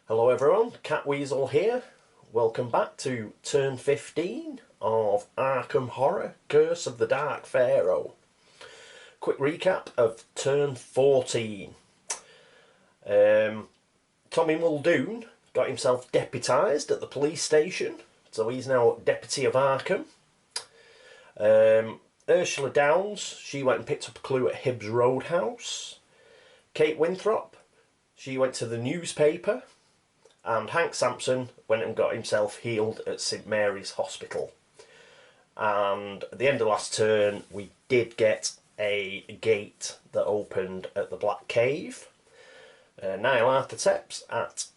Hello everyone, Catweazle here. Welcome back to turn 15 of Arkham Horror, Curse of the Dark Pharaoh. Quick recap of turn 14. Tommy Muldoon got himself deputised at the police station, so he's now Deputy of Arkham. Ursula Downs, she went and picked up a clue at Hibbs Roadhouse. Kate Winthrop, she went to the newspaper. And Hank Sampson went and got himself healed at St Mary's Hospital. And at the end of last turn, we did get a gate that opened at the Black Cave. Niall Arthurtep's at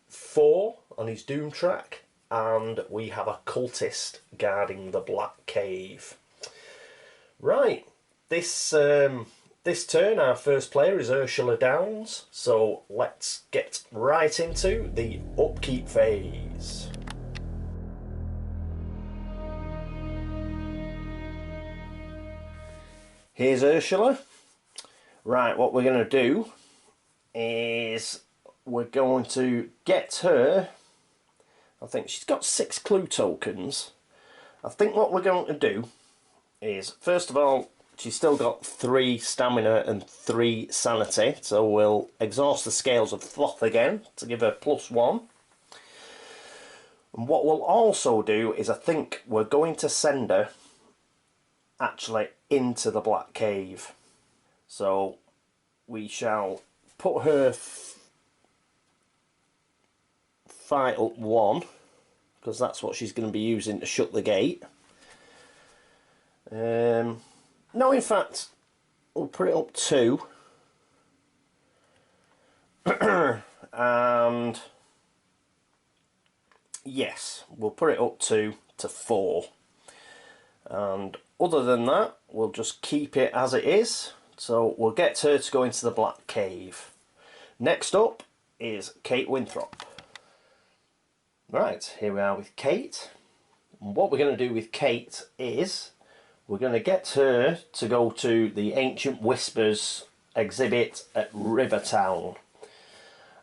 4 on his Doom track, and we have a cultist guarding the Black Cave. Right, this turn our first player is Ursula Downs, so let's get right into the upkeep phase. Here's Ursula. Right, what we're going to do is we're going to get her. I think she's got 6 clue tokens. I think what we're going to do is, first of all, she's still got 3 stamina and 3 sanity, so we'll exhaust the scales of Thoth again to give her +1. And what we'll also do is, I think we're going to send her actually into the Black Cave. So we shall put her Vital 1, because that's what she's going to be using to shut the gate. No, in fact, we'll put it up 2. And yes, we'll put it up to 4. And other than that, we'll just keep it as it is. So we'll get her to go into the Black Cave. Next up is Kate Winthrop. Right, here we are with Kate. And what we're going to do with Kate is we're going to get her to go to the Ancient Whispers exhibit at Rivertown.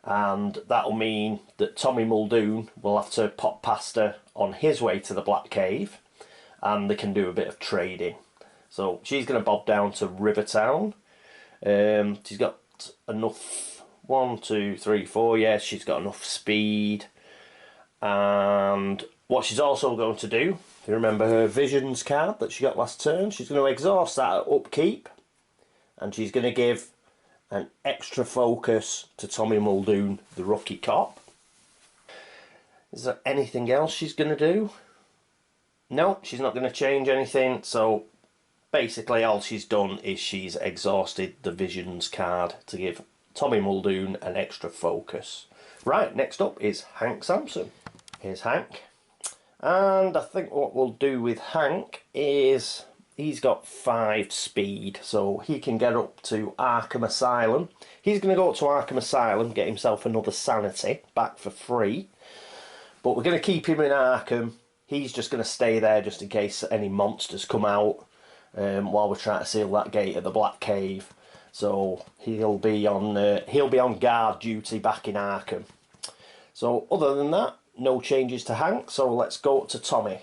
And that'll mean that Tommy Muldoon will have to pop past her on his way to the Black Cave, and they can do a bit of trading. So she's going to bob down to Rivertown. She's got enough, 1, 2, 3, 4, yes, she's got enough speed. And what she's also going to do, if you remember her visions card that she got last turn, she's going to exhaust that at upkeep, and she's going to give an extra focus to Tommy Muldoon, the rookie cop. Is there anything else she's going to do? No, she's not going to change anything, so basically all she's done is she's exhausted the visions card to give Tommy Muldoon an extra focus. Right, next up is Hank Sampson. Here's Hank. And I think what we'll do with Hank is he's got 5 speed, so he can get up to Arkham Asylum. He's going to go up to Arkham Asylum, get himself another sanity back for free. But we're going to keep him in Arkham. He's just going to stay there just in case any monsters come out while we're trying to seal that gate at the Black Cave. So he'll be on guard duty back in Arkham. So other than that, no changes to Hank, so let's go up to Tommy.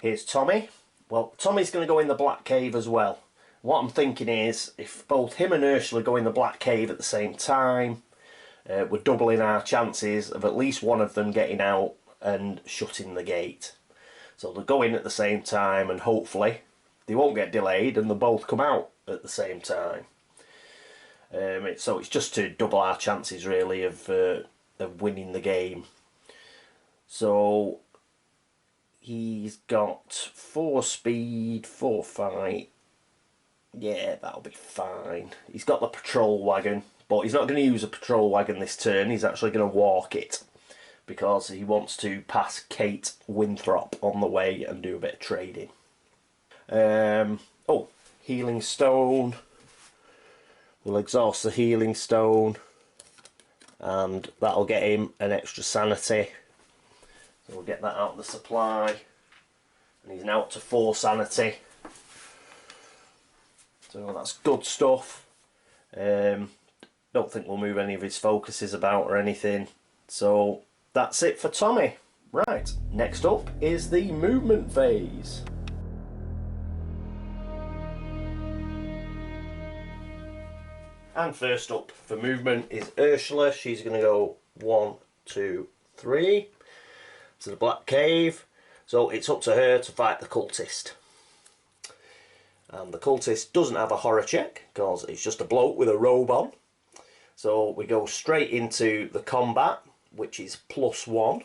Here's Tommy. Well, Tommy's going to go in the Black Cave as well. What I'm thinking is, if both him and Ursula go in the Black Cave at the same time, we're doubling our chances of at least one of them getting out and shutting the gate. So they'll go in at the same time, and hopefully they won't get delayed and they'll both come out at the same time. So it's just to double our chances really of winning the game. So he's got 4 speed, 4 fight. Yeah, that'll be fine. He's got the patrol wagon, but he's not going to use a patrol wagon this turn. He's actually going to walk it because he wants to pass Kate Winthrop on the way and do a bit of trading. Oh, healing stone. We'll exhaust the healing stone, and that'll get him an extra sanity. So we'll get that out of the supply, and he's now up to 4 sanity. So that's good stuff. Don't think we'll move any of his focuses about or anything. So that's it for Tommy. Right, next up is the movement phase. And first up for movement is Ursula. She's going to go 1, 2, 3 to the Black Cave. So it's up to her to fight the cultist. And the cultist doesn't have a horror check because it's just a bloke with a robe on. So we go straight into the combat, which is +1.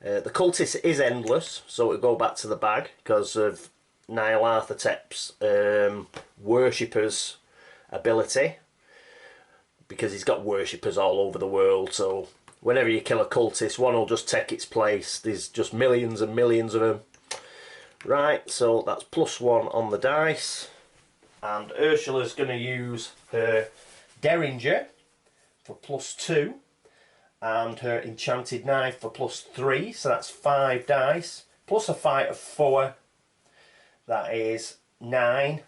The cultist is endless, so we'll go back to the bag because of Nyarlathotep's worshippers ability, because he's got worshippers all over the world. So whenever you kill a cultist, one will just take its place. There's just millions and millions of them. Right, so that's +1 on the dice, and Ursula's going to use her Derringer for +2 and her enchanted knife for +3, so that's 5 dice plus a fight of 4, that is 9,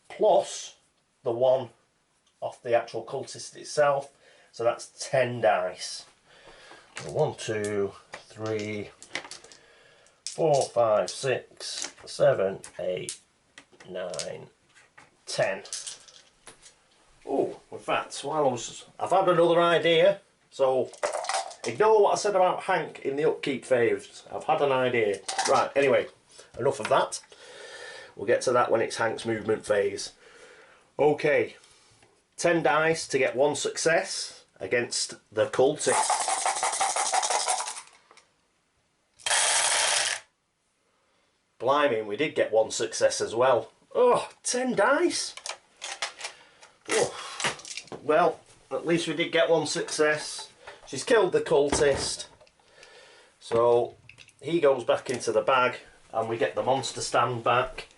plus the 1 off the actual cultist itself, so that's 10 dice. So 1, 2, 3, 4, 5, 6, 7, 8, 9, 10. Oh, in fact, I've had another idea, so ignore what I said about Hank in the upkeep phase. I've had an idea. Right, anyway, enough of that. We'll get to that when it's Hank's movement phase. Okay, 10 dice to get 1 success against the cultist. Blimey, we did get 1 success as well. Oh, 10 dice. Oh. Well, at least we did get 1 success. She's killed the cultist. So he goes back into the bag and we get the monster stand back.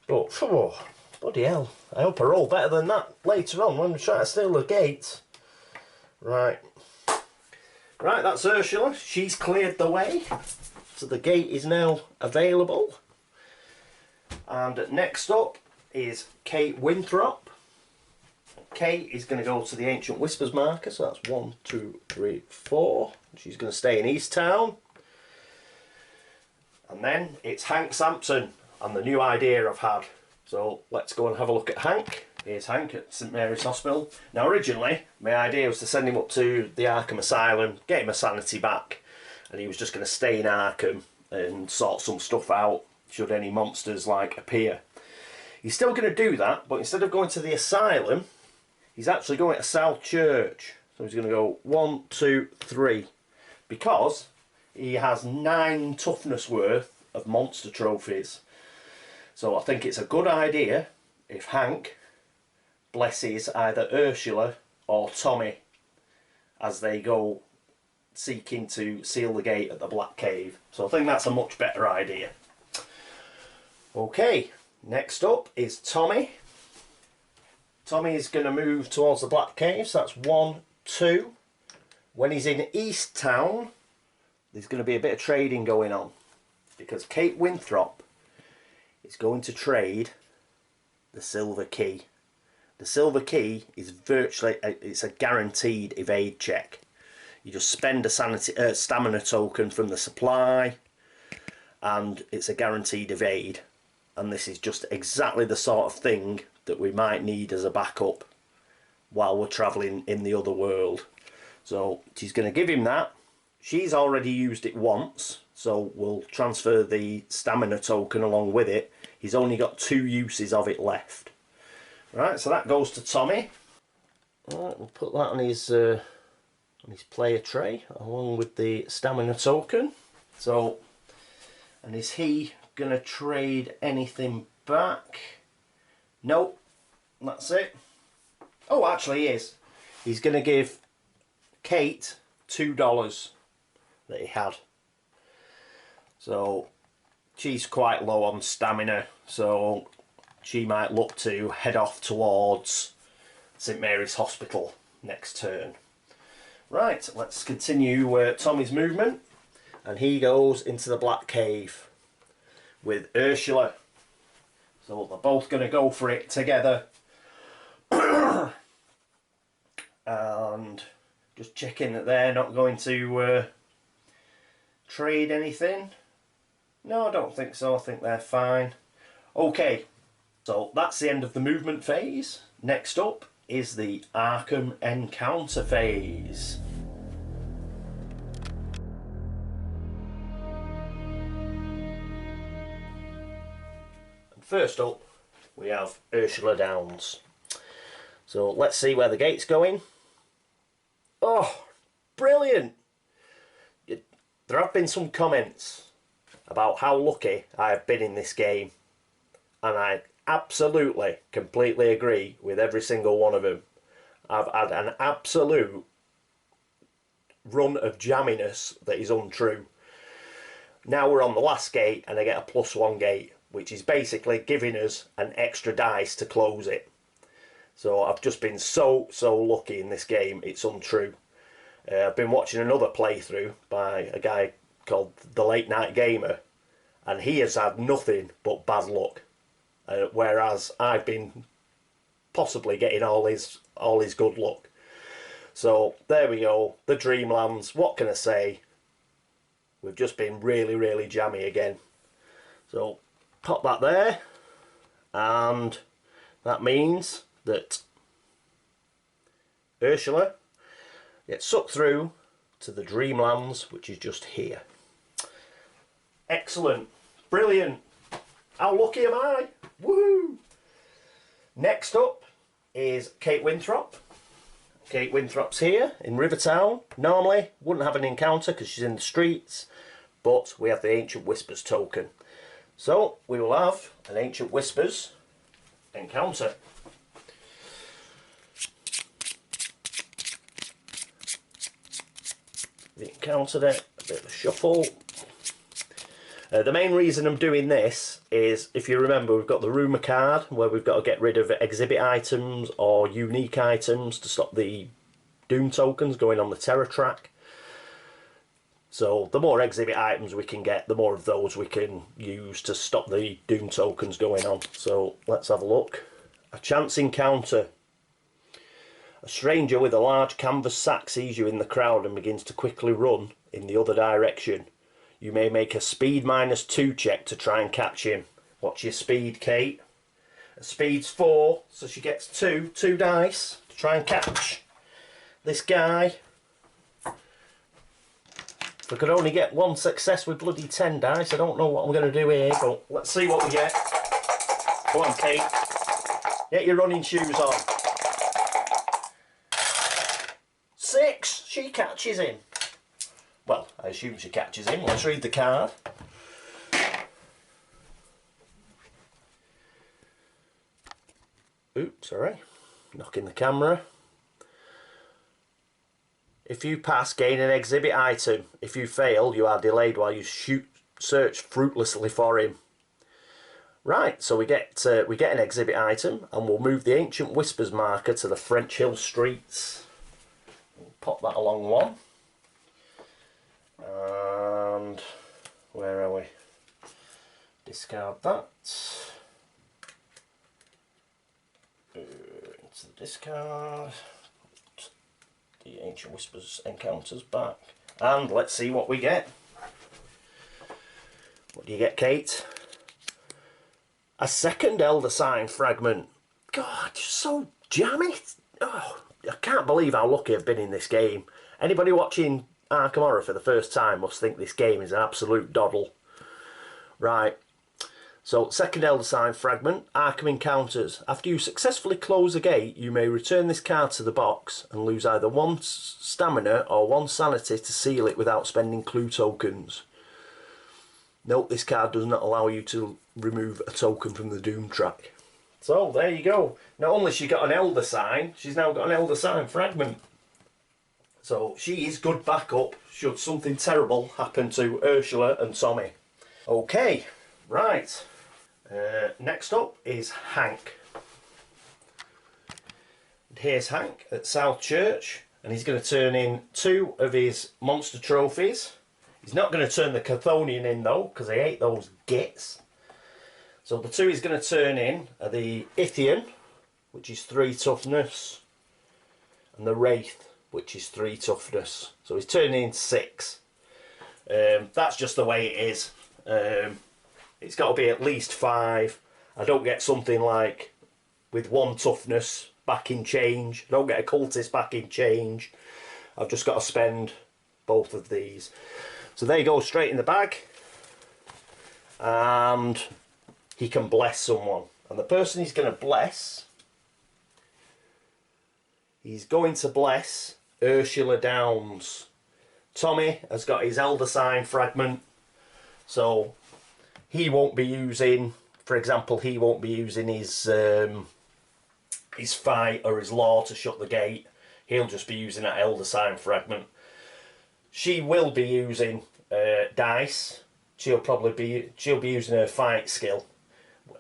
But, oh, bloody hell. I hope I roll better than that later on when we try to steal the gate. Right. Right, that's Ursula. She's cleared the way. So the gate is now available. And next up is Kate Winthrop. Kate is going to go to the Ancient Whispers marker, so that's 1, 2, 3, 4. She's going to stay in East Town. And then it's Hank Sampson and the new idea I've had. So let's go and have a look at Hank. Here's Hank at St Mary's Hospital. Now originally my idea was to send him up to the Arkham Asylum, get him a sanity back, and he was just going to stay in Arkham and sort some stuff out should any monsters like appear. He's still going to do that, but instead of going to the asylum, he's actually going to South Church. So he's going to go 1, 2, 3, because he has 9 toughness worth of monster trophies. So I think it's a good idea if Hank blesses either Ursula or Tommy as they go seeking to seal the gate at the Black Cave. So I think that's a much better idea. Okay, next up is Tommy. Tommy is going to move towards the Black Cave, so that's 1, 2. When he's in East Town, there's going to be a bit of trading going on, because Kate Winthrop is going to trade the Silver Key. The Silver Key is virtually, it's a guaranteed evade check. You just spend a stamina token from the supply and it's a guaranteed evade. And this is just exactly the sort of thing that we might need as a backup while we're travelling in the other world. So she's going to give him that. She's already used it once, so we'll transfer the stamina token along with it. He's only got 2 uses of it left. Right, so that goes to Tommy. Alright, we'll put that on his player tray along with the stamina token. So, and is he going to trade anything back? Nope, that's it. Oh, actually he is. He's going to give Kate $2 that he had. So she's quite low on stamina, so she might look to head off towards St Mary's Hospital next turn. Right, let's continue Tommy's movement, and he goes into the Black Cave with Ursula. So they're both going to go for it together. And Just checking that they're not going to trade anything. No, I don't think so. I think they're fine. Okay, so that's the end of the movement phase. Next up is the Arkham encounter phase. And first up, we have Ursula Downs. So let's see where the gate's going. Oh, brilliant! There have been some comments about how lucky I have been in this game, and I absolutely, completely agree with every single one of them. I've had an absolute run of jamminess that is untrue. Now we're on the last gate and I get a +1 gate, which is basically giving us an extra dice to close it. So I've just been so lucky in this game, it's untrue. I've been watching another playthrough by a guy called The Late Night Gamer, and he has had nothing but bad luck, whereas I've been possibly getting all his good luck. So there we go, the Dreamlands. What can I say? We've just been really jammy again. So pop that there, and that means that Ursula gets sucked through to the Dreamlands, which is just here. Excellent, brilliant. How lucky am I? Woohoo! Next up is Kate Winthrop. Kate Winthrop's here in Rivertown. Normally wouldn't have an encounter because she's in the streets, but we have the Ancient Whispers token. So we will have an Ancient Whispers encounter. The encounter there, a bit of a shuffle. The main reason I'm doing this is, if you remember, we've got the rumour card where we've got to get rid of exhibit items or unique items to stop the Doom tokens going on the terror track. So the more exhibit items we can get, the more of those we can use to stop the Doom tokens going on. So let's have a look. A chance encounter. A stranger with a large canvas sack sees you in the crowd and begins to quickly run in the other direction. You may make a speed -2 check to try and catch him. What's your speed, Kate? Speed's 4, so she gets two dice to try and catch this guy. If I could only get 1 success with bloody 10 dice, I don't know what I'm going to do here, but let's see what we get. Come on, Kate. Get your running shoes on. 6! She catches him. Well, I assume she catches him. Let's read the card. Oops, sorry. Knocking the camera. If you pass, gain an exhibit item. If you fail, you are delayed while you search fruitlessly for him. Right, so we get an exhibit item, and we'll move the Ancient Whispers marker to the French Hill streets. We'll pop that along one. And where are we? Discard that. Into the discard. Put the Ancient Whispers encounters back. And let's see what we get. What do you get, Kate? A second Elder Sign fragment. God, so jammy. Oh, I can't believe how lucky I've been in this game. Anybody watching Arkham Horror for the first time must think this game is an absolute doddle. Right, so second Elder Sign fragment, Arkham Encounters. After you successfully close a gate, you may return this card to the box and lose either 1 stamina or 1 sanity to seal it without spending clue tokens. Note this card does not allow you to remove a token from the Doom track. So there you go. Not only has she got an Elder Sign, she's now got an Elder Sign fragment. So she is good backup should something terrible happen to Ursula and Tommy. Okay, right. Next up is Hank. And here's Hank at South Church, and he's going to turn in 2 of his monster trophies. He's not going to turn the Chthonian in though, because I hate those gits. So the 2 he's going to turn in are the Ithian, which is 3 toughness, and the Wraith, which is 3 toughness. So he's turning into 6. That's just the way it is. It's got to be at least 5. I don't get something like with 1 toughness back in change. I don't get a cultist back in change. I've just got to spend both of these. So they go straight in the bag, and he can bless someone. And the person he's going to bless, he's going to bless Ursula Downs. Tommy has got his Elder Sign fragment, so he won't be using, for example, he won't be using his fight or his law to shut the gate. He'll just be using that Elder Sign fragment. She will be using dice. She'll be using her fight skill,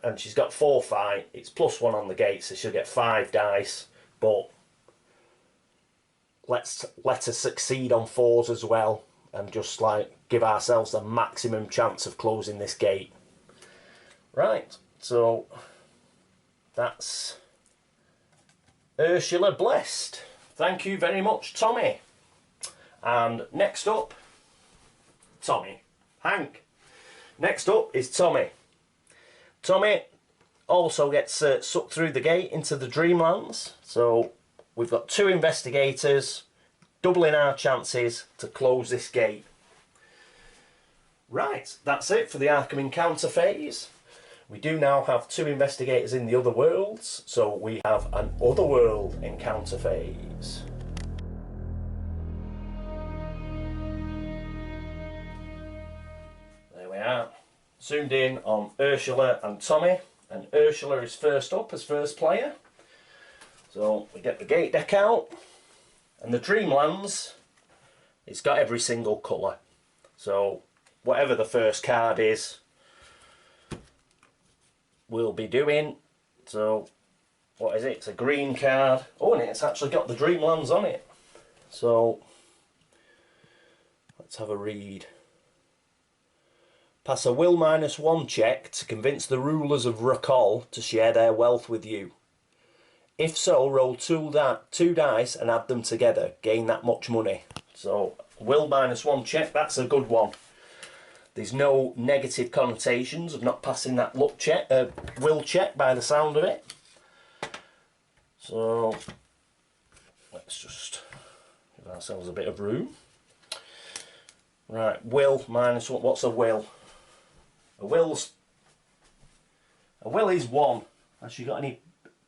and she's got 4 fight. It's +1 on the gate, so she'll get 5 dice. But let her succeed on 4s as well, and just like give ourselves the maximum chance of closing this gate. Right, so that's Ursula blessed. Thank you very much, Tommy. And next up, Tommy. Hank. Next up is Tommy. Tommy also gets sucked through the gate into the Dreamlands. So we've got 2 investigators, doubling our chances to close this gate. Right, that's it for the Arkham encounter phase. We do now have 2 investigators in the other worlds, so we have an otherworld encounter phase. There we are. Zoomed in on Ursula and Tommy, and Ursula is first up as first player. So we get the gate deck out, and the Dreamlands, it's got every single colour. So whatever the first card is, we'll be doing. So what is it? It's a green card. Oh, and it's actually got the Dreamlands on it. So let's have a read. Pass a will -1 check to convince the rulers of Rakol to share their wealth with you. If so, roll 2 dice and add them together. Gain that much money. So will -1 check, that's a good one. There's no negative connotations of not passing that luck check, will check by the sound of it. So let's just give ourselves a bit of room. Right, will -1. What's a will? A will is 1. Has she got any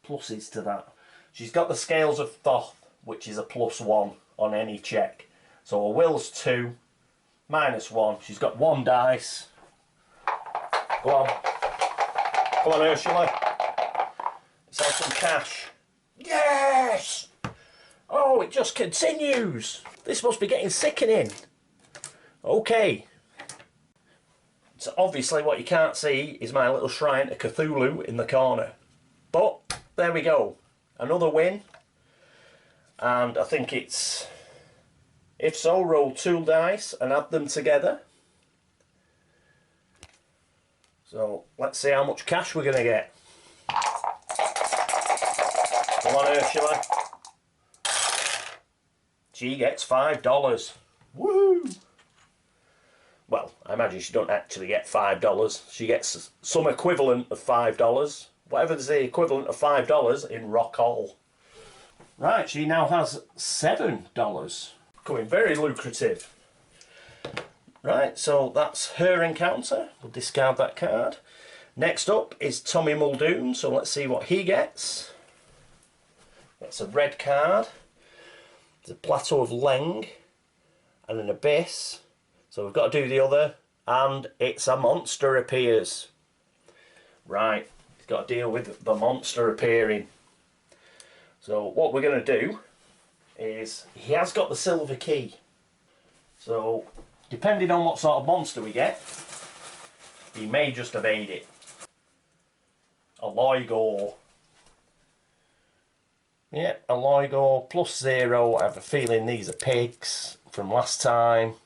pluses to that? She's got the Scales of Thoth, which is a +1 on any check. So a will's 2. -1. She's got 1 dice. Go on. Come on, Ursula. Let's have some cash. Yes! Oh, it just continues. This must be getting sickening. Okay. So obviously what you can't see is my little shrine to Cthulhu in the corner. But there we go. Another win. And I think it's... If so, roll 2 dice and add them together. So let's see how much cash we're going to get. Come on, Ursula. She gets $5. Woo! Well, I imagine she don't actually get $5. She gets some equivalent of $5. Whatever's the equivalent of $5 in Rock Hall. Right, she now has $7. Becoming very lucrative. Right, so that's her encounter. We'll discard that card. Next up is Tommy Muldoon, so let's see what he gets. That's a red card. There's a Plateau of Leng and an Abyss. So we've got to do the other, and it's a monster appears. Right, he's got to deal with the monster appearing. So what we're going to do is, he has got the silver key. So depending on what sort of monster we get, he may just evade it. A Loigor. Yeah, a Loigor +0. I have a feeling these are pigs from last time.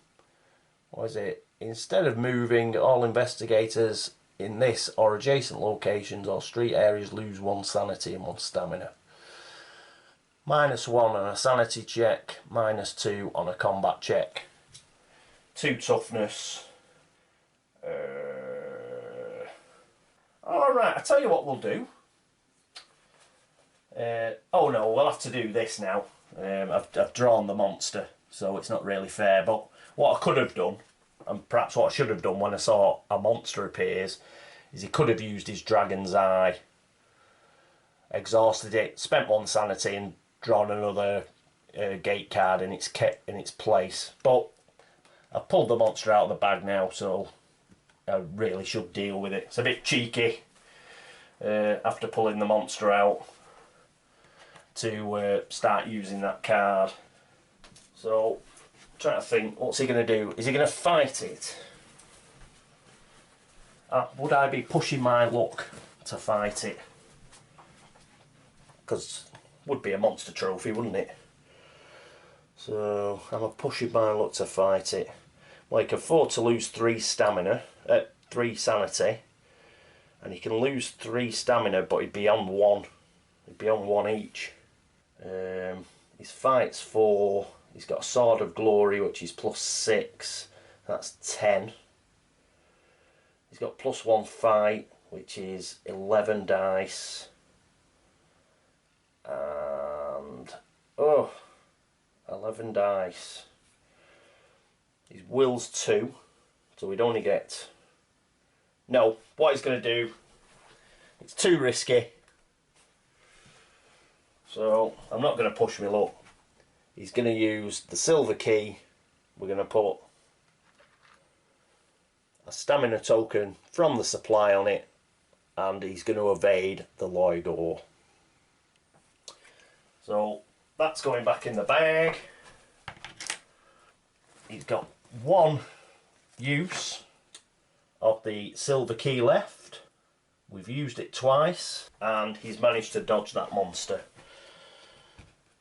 What is it? Instead of moving, all investigators in this or adjacent locations or street areas lose 1 sanity and 1 stamina. -1 on a sanity check, -2 on a combat check. 2 toughness. Alright, I tell you what we'll do. Oh no, we'll have to do this now. I've drawn the monster, so it's not really fair. But what I could have done, and perhaps what I should have done when I saw a monster appears, is he could have used his Dragon's Eye, exhausted it, spent 1 sanity and drawn another gate card in its place. But I've pulled the monster out of the bag now, so I really should deal with it. It's a bit cheeky after pulling the monster out to start using that card. So I'm trying to think, what's he going to do? Is he going to fight it? Would I be pushing my luck to fight it? Because it would be a monster trophy, wouldn't it? So I'm pushing my luck to fight it. Well, he can afford to lose 3 stamina, 3 sanity, and he can lose 3 stamina, but he'd be on 1. He'd be on 1 each. His fight's 4. He's got a Sword of Glory, which is +6. That's 10. He's got +1 fight, which is 11 dice. And 11 dice. His will's 2, so we'd only get... No, what he's going to do, it's too risky. So I'm not going to push my luck. He's going to use the silver key. We're going to put a stamina token from the supply on it, and he's going to evade the Loigor. So that's going back in the bag. He's got 1 use of the silver key left. We've used it twice, and he's managed to dodge that monster.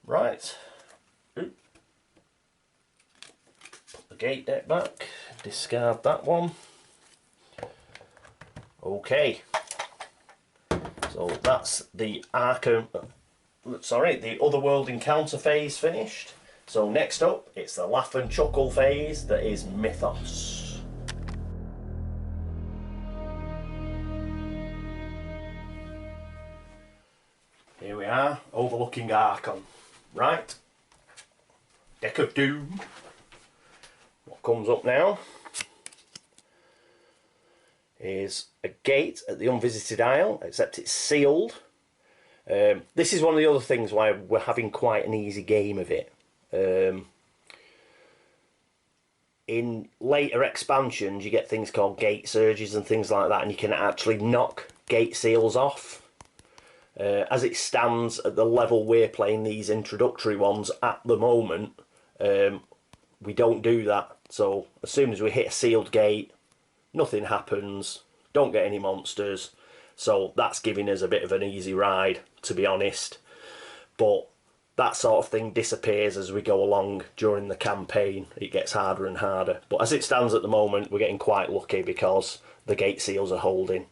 Right. Put the gate deck back. Discard that one. Okay. So that's the Arkham... Sorry, the Otherworld encounter phase finished. So next up, it's the Laugh and Chuckle phase that is Mythos. Here we are, overlooking Arkham. Right, Deck of Doom. What comes up now is a gate at the Unvisited Isle, except it's sealed. This is one of the other things why we're having quite an easy game of it. In later expansions you get things called gate surges and things like that, and you can actually knock gate seals off. As it stands at the level we're playing these introductory ones at the moment, we don't do that. So as soon as we hit a sealed gate, nothing happens, don't get any monsters. So that's giving us a bit of an easy ride, to be honest. But that sort of thing disappears as we go along during the campaign. It gets harder and harder. But as it stands at the moment, we're getting quite lucky because the gate seals are holding.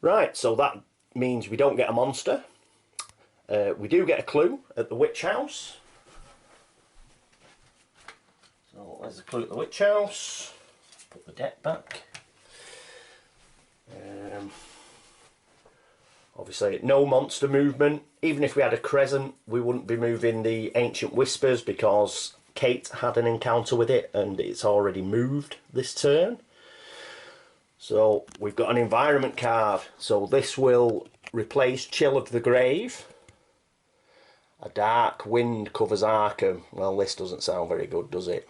Right, so that means we don't get a monster. We do get a clue at the Witch House. So there's a clue at the Witch House. Put the deck back. Obviously no monster movement. Even if we had a crescent, we wouldn't be moving the Ancient Whispers because Kate had an encounter with it and it's already moved this turn. So we've got an environment card. So this will replace Chill of the Grave. A dark wind covers Arkham. Well, this doesn't sound very good, does it?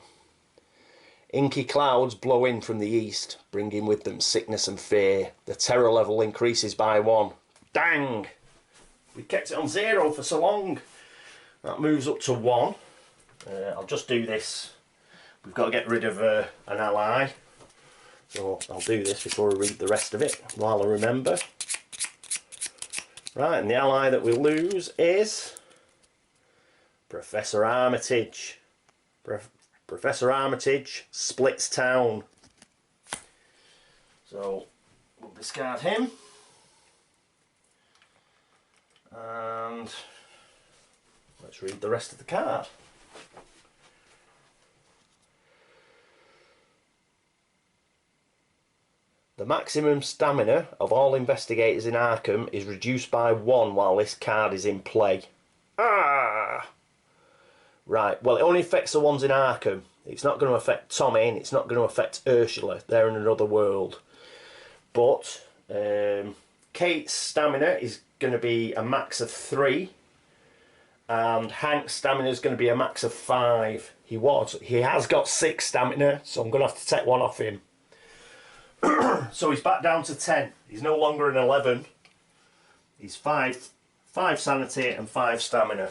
Inky clouds blow in from the east, bringing with them sickness and fear. The terror level increases by 1. Dang! We kept it on 0 for so long. That moves up to 1. I'll just do this. We've got to get rid of an ally. So I'll do this before I read the rest of it while I remember. Right, and the ally that we lose is Professor Armitage. Professor Armitage splits town. So we'll discard him. And let's read the rest of the card. The maximum stamina of all investigators in Arkham is reduced by 1 while this card is in play. Ah! Right, well, it only affects the ones in Arkham. It's not going to affect Tommy, and it's not going to affect Ursula. They're in another world. But Kate's stamina is going to be a max of 3. And Hank's stamina is going to be a max of 5. He has got 6 stamina, so I'm going to have to take 1 off him. So he's back down to 10. He's no longer an 11. He's 5 sanity and 5 stamina.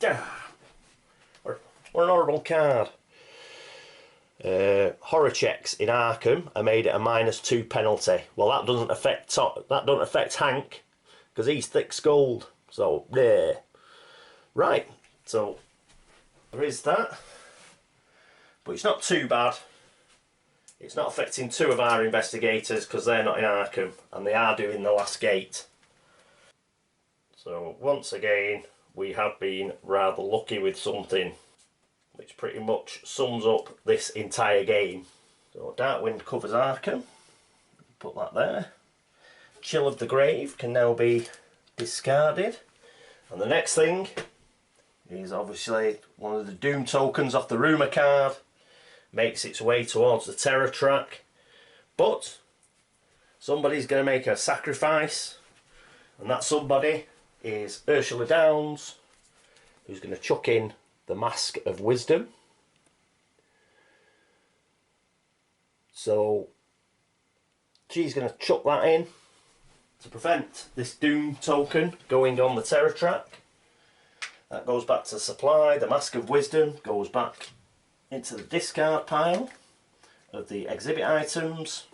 What an horrible card. Horror checks in Arkham are made at a -2 penalty. Well, that doesn't affect Hank, because he's thick-skulled. So there. Right. So there is that. But it's not too bad. It's not affecting 2 of our investigators because they're not in Arkham and they are doing the last gate. So once again, we have been rather lucky with something, which pretty much sums up this entire game. So Darkwind covers Arkham. Put that there. Chill of the Grave can now be discarded. And the next thing is obviously one of the Doom tokens off the rumour card. Makes its way towards the terror track, but somebody's going to make a sacrifice, and that somebody is Ursula Downs, who's going to chuck in the Mask of Wisdom. So she's going to chuck that in to prevent this Doom token going on the terror track. That goes back to supply. The Mask of Wisdom goes back into the discard pile of the exhibit items,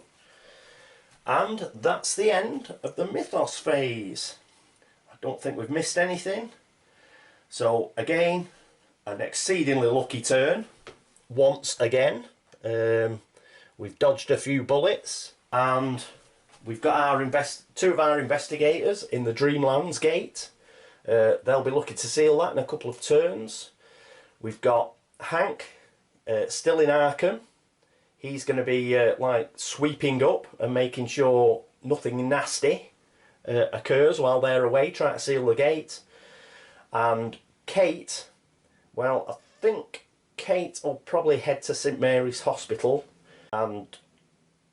and that's the end of the Mythos phase. I don't think we've missed anything. So again, an exceedingly lucky turn once again. We've dodged a few bullets, and we've got our 2 of our investigators in the Dreamlands gate. They'll be looking to seal that in a couple of turns. We've got Hank still in Arkham. He's going to be like sweeping up and making sure nothing nasty occurs while they're away, trying to seal the gate. And Kate, well, I think Kate will probably head to St Mary's Hospital and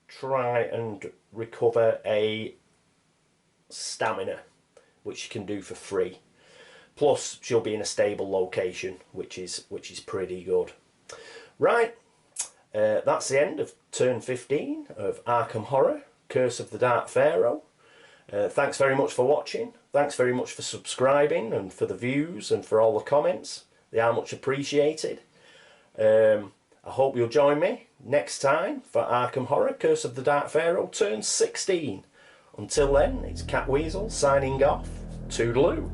try and recover a stamina, which she can do for free. Plus she'll be in a stable location, which is pretty good. Right, that's the end of turn 15 of Arkham Horror, Curse of the Dark Pharaoh. Thanks very much for watching. Thanks very much for subscribing and for the views and for all the comments. They are much appreciated. I hope you'll join me next time for Arkham Horror, Curse of the Dark Pharaoh, turn 16. Until then, it's Catweazle signing off. Toodaloo.